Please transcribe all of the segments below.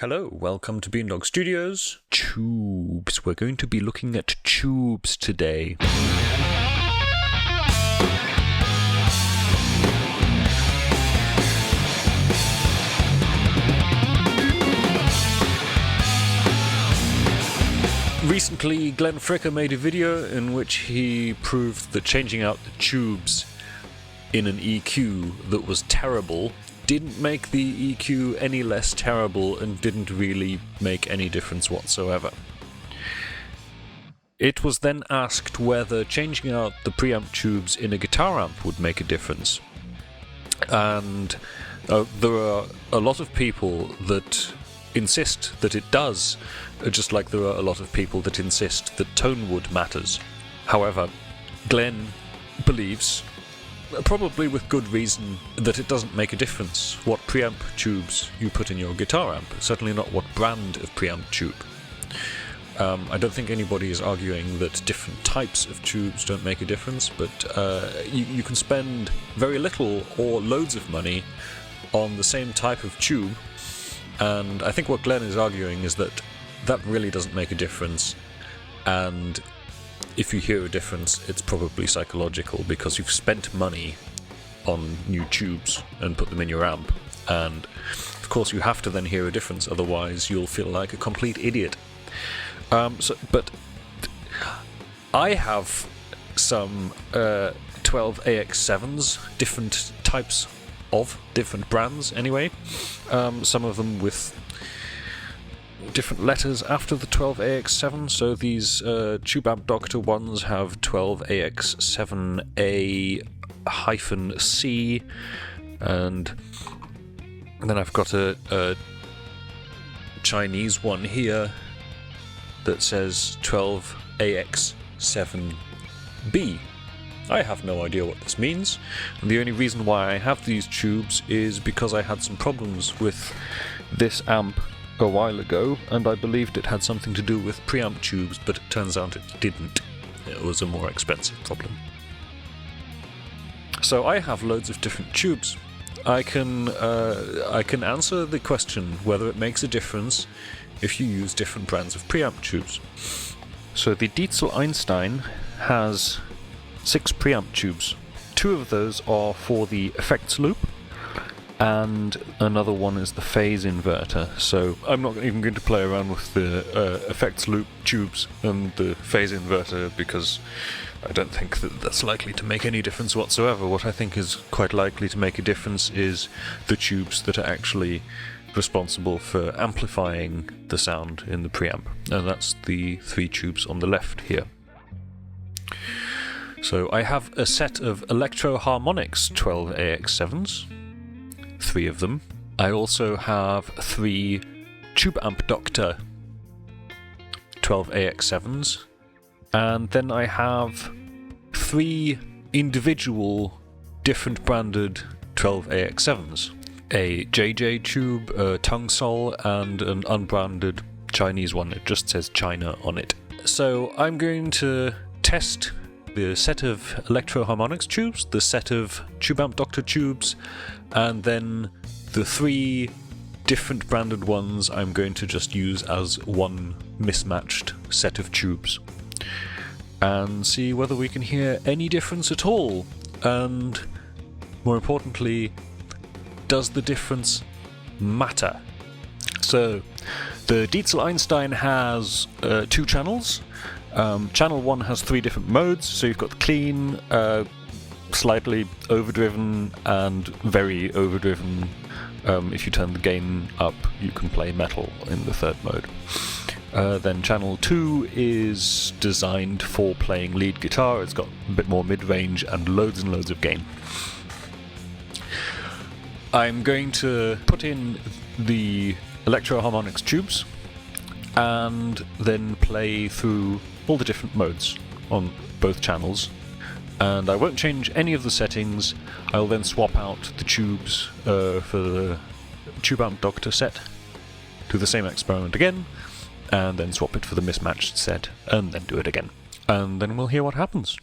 Hello, welcome to Beandog Studios. Tubes. We're going to be looking at tubes today. Recently, Glenn Fricker made a video in which he proved that changing out the tubes in an EQ that was terrible didn't make the EQ any less terrible and didn't really make any difference whatsoever. It was then asked whether changing out the preamp tubes in a guitar amp would make a difference. And there are a lot of people that insist that it does, just like there are a lot of people that insist that tone wood matters. However, Glenn believes, probably with good reason, that it doesn't make a difference what preamp tubes you put in your guitar amp, certainly not what brand of preamp tube. I don't think anybody is arguing that different types of tubes don't make a difference, but you can spend very little or loads of money on the same type of tube, and I think what Glenn is arguing is that that really doesn't make a difference, and if you hear a difference, it's probably psychological because you've spent money on new tubes and put them in your amp, and of course you have to then hear a difference, otherwise you'll feel like a complete idiot. But I have some 12AX7s, different types of different brands anyway, some of them with different letters after the 12AX7, so these Tube Amp Doctor ones have 12AX7A-C, and then I've got a Chinese one here that says 12AX7B. I have no idea what this means, and the only reason why I have these tubes is because I had some problems with this amp a while ago, and I believed it had something to do with preamp tubes, but it turns out it didn't. It was a more expensive problem. So I have loads of different tubes. I can answer the question whether it makes a difference if you use different brands of preamp tubes. So the Diezel Einstein has 6 preamp tubes. 2 of those are for the effects loop, and another one is the phase inverter. So I'm not even going to play around with the effects loop tubes and the phase inverter because I don't think that that's likely to make any difference whatsoever. What I think is quite likely to make a difference is the tubes that are actually responsible for amplifying the sound in the preamp, and that's the 3 tubes on the left here. So I have a set of Electro Harmonix 12AX7s, 3 of them. I also have 3 Tube Amp Doctor 12AX7s, and then I have 3 individual different branded 12AX7s. A JJ tube, a Tung and an unbranded Chinese one. It just says China on it. So I'm going to test the set of Electro Harmonix tubes, the set of Tube Amp Doctor tubes, and then the 3 different branded ones I'm going to just use as one mismatched set of tubes, and see whether we can hear any difference at all, and more importantly, does the difference matter? So the Diezel Einstein has 2 channels. Channel 1 has 3 different modes, so you've got the clean, slightly overdriven, and very overdriven. If you turn the gain up, you can play metal in the 3rd mode. Then channel 2 is designed for playing lead guitar. It's got a bit more mid-range and loads of gain. I'm going to put in the Electro Harmonix tubes and then play through all the different modes on both channels, and I won't change any of the settings. I'll then swap out the tubes for the Tube Amp Doctor set, do the same experiment again, and then swap it for the mismatched set, and then do it again, and then we'll hear what happens.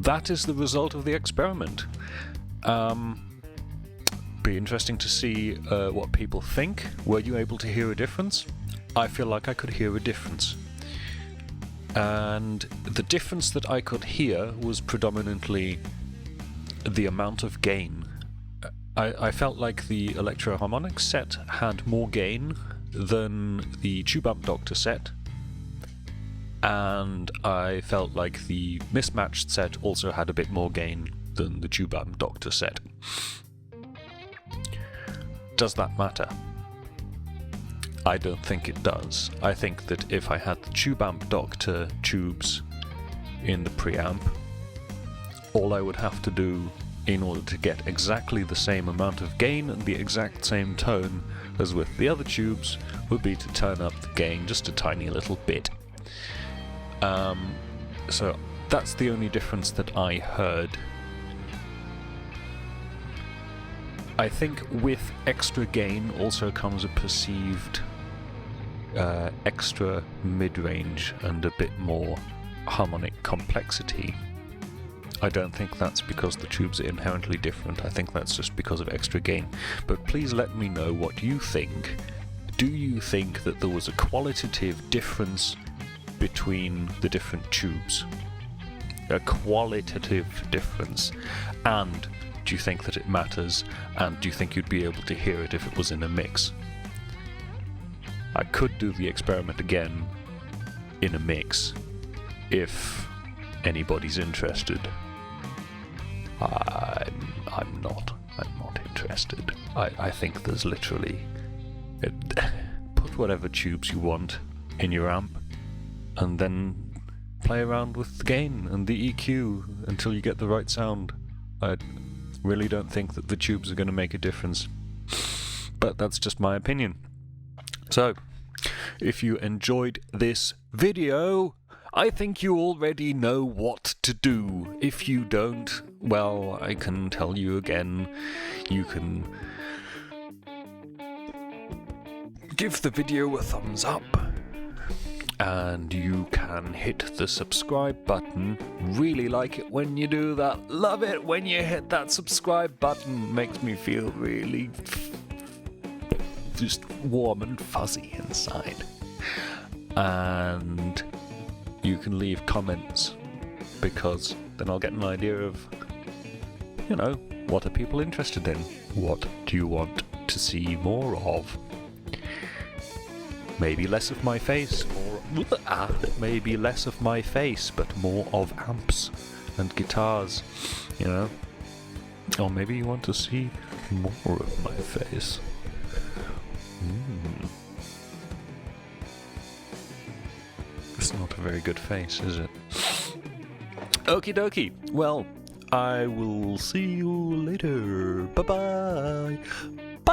that is the result of the experiment. Be interesting to see what people think. Were you able to hear a difference? I feel like I could hear a difference. And the difference that I could hear was predominantly the amount of gain. I felt like the Electro Harmonix set had more gain than the Tube Amp Doctor set, and I felt like the Mismatched set also had a bit more gain than the Tube Amp Doctor set. Does that matter? I don't think it does. I think that if I had the Tube Amp Doctor tubes in the preamp, all I would have to do in order to get exactly the same amount of gain and the exact same tone as with the other tubes would be to turn up the gain just a tiny little bit. So that's the only difference that I heard. I think with extra gain also comes a perceived extra mid-range and a bit more harmonic complexity. I don't think that's because the tubes are inherently different. I think that's just because of extra gain. But please let me know what you think. Do you think that there was a qualitative difference between the different tubes? A qualitative difference. And do you think that it matters? And do you think you'd be able to hear it if it was in a mix? I could do the experiment again in a mix if anybody's interested. I'm not interested. I think there's literally put whatever tubes you want in your amp and then play around with the gain and the EQ until you get the right sound. I really don't think that the tubes are going to make a difference, but that's just my opinion. So if you enjoyed this video, I think you already know what to do. If you don't, well, I can tell you again. You can give the video a thumbs up, and you can hit the subscribe button. Really like it when you do that. Love it when you hit that subscribe button. Makes me feel really just warm and fuzzy inside. And you can leave comments, because then I'll get an idea of, you know, what are people interested in? What do you want to see more of? Maybe less of my face, or maybe less of my face, but more of amps and guitars, you know? Or maybe you want to see more of my face. It's not a very good face, is it? Okie dokie. Well, I will see you later. Bye-bye. Bye.